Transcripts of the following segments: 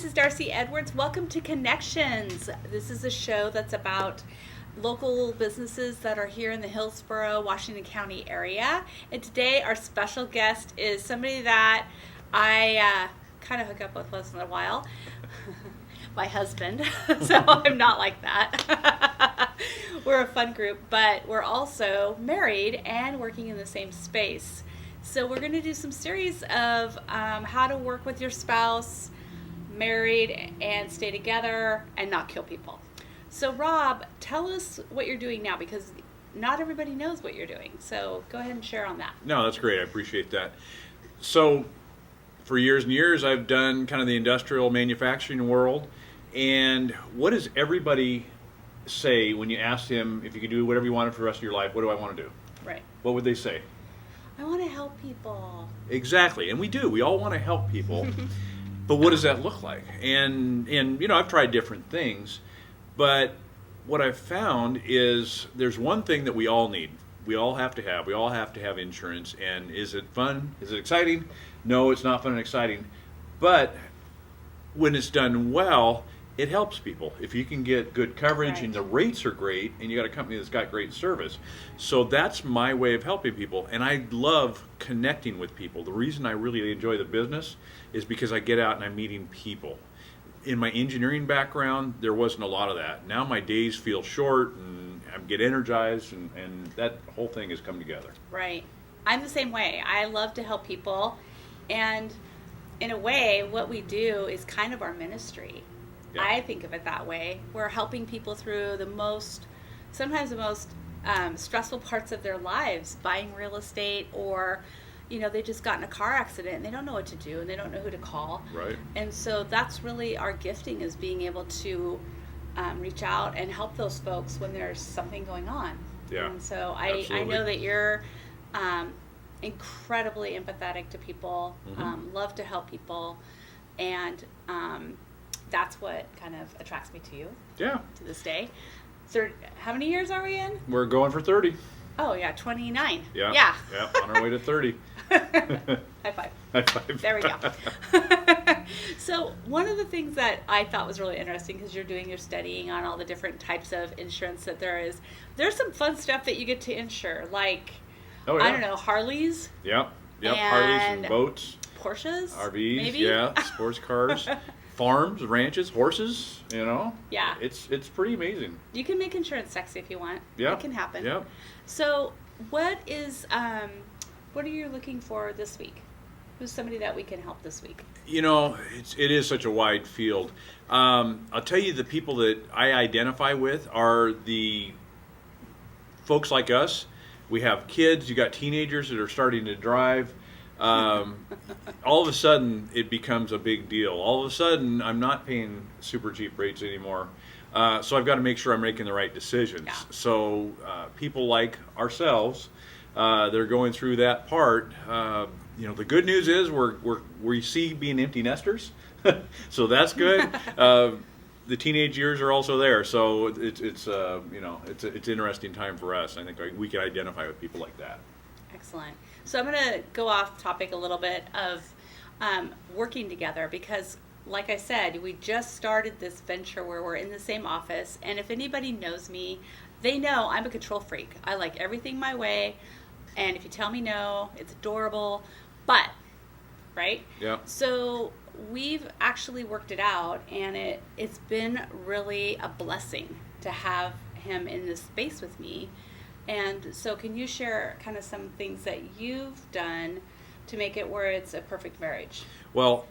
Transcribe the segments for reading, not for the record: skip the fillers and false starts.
this is Darcy Edwards. Welcome to Connections. This is a show that's about local businesses that are here in the Hillsborough, Washington County area. And today our special guest is somebody that I kind of hook up with once in a while. My husband. So I'm not like that. We're a fun group, but we're also married and working in the same space. So we're going to do some series of how to work with your spouse, married, and stay together and not kill people. So Rob, tell us what you're doing now, because not everybody knows what you're doing. So go ahead and share on that. No, that's great. I appreciate that. So for years and years, I've done kind of the industrial manufacturing world. And what does everybody say when you ask them if you could do whatever you wanted for the rest of your life? What do I want to do? Right. What would they say? I want to help people. Exactly. And we do. We all want to help people. But what does that look like? And you know, I've tried different things. But what I've found is there's one thing that we all need. We all have to have. We all have to have insurance. And is it fun? Is it exciting? No, it's not fun and exciting. But when it's done well, it helps people. If you can get good coverage Right. and the rates are great and you got a company that's got great service. So that's my way of helping people. And I love connecting with people. The reason I really enjoy the business is because I get out and I'm meeting people. In my engineering background, there wasn't a lot of that. Now my days feel short and I get energized and that whole thing has come together. Right. I'm the same way. I love to help people. And in a way, what we do is kind of our ministry. Yeah. I think of it that way. We're helping people through sometimes the most stressful parts of their lives, buying real estate, or, you know, they just got in a car accident and they don't know what to do and they don't know who to call. Right. And so that's really our gifting, is being able to reach out and help those folks when there's something going on. Yeah. And so I Absolutely. know that you're incredibly empathetic to people, Mm-hmm. love to help people, and that's what kind of attracts me to you Yeah. to this day. So how many years are we in? We're going for 30. Oh yeah, 29. Yeah. Yeah. Yeah. On our way to 30. High five. High five. There we go. So one of the things that I thought was really interesting, because you're doing your studying on all the different types of insurance that there's some fun stuff that you get to insure, like, Oh, yeah. I don't know, Harleys, Yep. Harleys and And- boats, Porsches, RVs, maybe? yeah, sports cars, farms, ranches, horses, you know. Yeah. It's pretty amazing. You can make insurance sexy if you want. Yeah. It can happen. Yeah. So what are you looking for this week? Who's somebody that we can help this week? You know, it is such a wide field. I'll tell you, the people that I identify with are the folks like us. We have kids, you got teenagers that are starting to drive. All of a sudden, it becomes a big deal. All of a sudden, I'm not paying super cheap rates anymore. So I've got to make sure I'm making the right decisions. Yeah. So people like ourselves, they're going through that part. You know, the good news is we see being empty nesters, so that's good. The teenage years are also there, so it's you know, it's an interesting time for us. I think we can identify with people like that. Excellent. So I'm going to go off topic a little bit of working together, because like I said, we just started this venture where we're in the same office, and if anybody knows me, they know I'm a control freak. I like everything my way, and if you tell me no, it's adorable, but, right? Yeah. So we've actually worked it out, and it's been really a blessing to have him in this space with me. And so can you share kind of some things that you've done to make it where it's a perfect marriage? Well,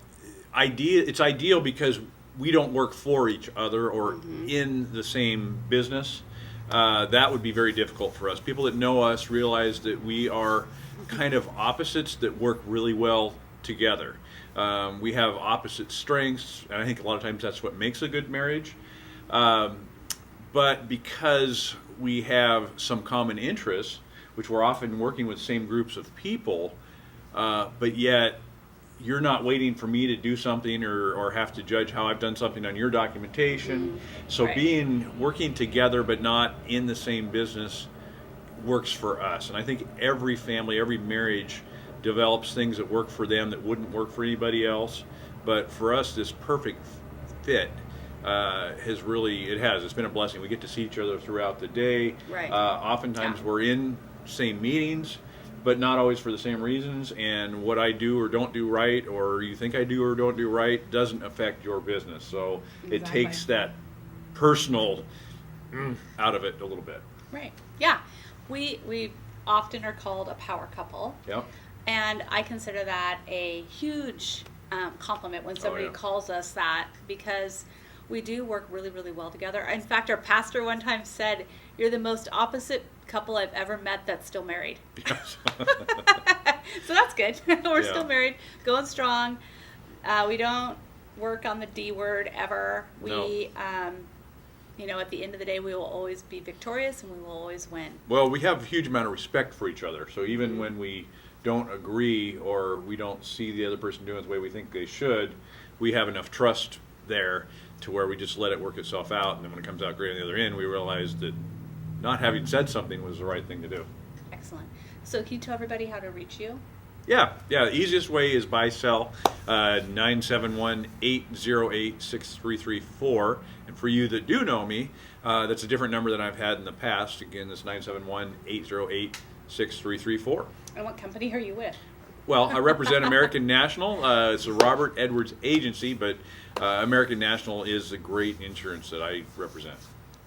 it's ideal because we don't work for each other or in the same business. That would be very difficult for us. People that know us realize that we are kind of opposites that work really well together. We have opposite strengths, and I think a lot of times that's what makes a good marriage. But because we have some common interests, which we're often working with same groups of people, but yet you're not waiting for me to do something or have to judge how I've done something on your documentation. So Right. working together but not in the same business works for us. And I think every family, every marriage develops things that work for them that wouldn't work for anybody else. But for us, this perfect fit has really, it's been a blessing. We get to see each other throughout the day. Right. Oftentimes Yeah. we're in same meetings, but not always for the same reasons. And what I do or don't do right, or you think I do or don't do right, doesn't affect your business. So it Exactly. takes that personal out of it a little bit. Right. Yeah. We often are called a power couple. Yep. And I consider that a huge compliment when somebody yeah. calls us that, because we do work really, really well together. In fact, our pastor one time said, "You're the most opposite couple I've ever met that's still married." Yes. So that's good. We're Yeah. still married, going strong. We don't work on the D word ever. We, at the end of the day, we will always be victorious and we will always win. Well, we have a huge amount of respect for each other. So even when we don't agree or we don't see the other person doing it the way we think they should, we have enough trust there to where we just let it work itself out. And then when it comes out great on the other end, we realize that not having said something was the right thing to do. Excellent. So can you tell everybody how to reach you? Yeah. The easiest way is buy sell 971-808-6334. And for you that do know me, that's a different number than I've had in the past. Again, that's 971-808-6334. And what company are you with? Well, I represent American National. It's a Robert Edwards agency, but American National is a great insurance that I represent.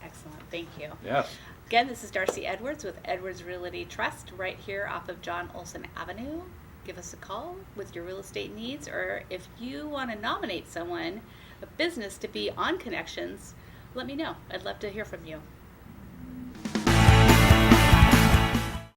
Excellent. Thank you. Yes. Again, this is Darcy Edwards with Edwards Realty Trust right here off of John Olson Avenue. Give us a call with your real estate needs, or if you want to nominate someone, a business, to be on Connections, let me know. I'd love to hear from you.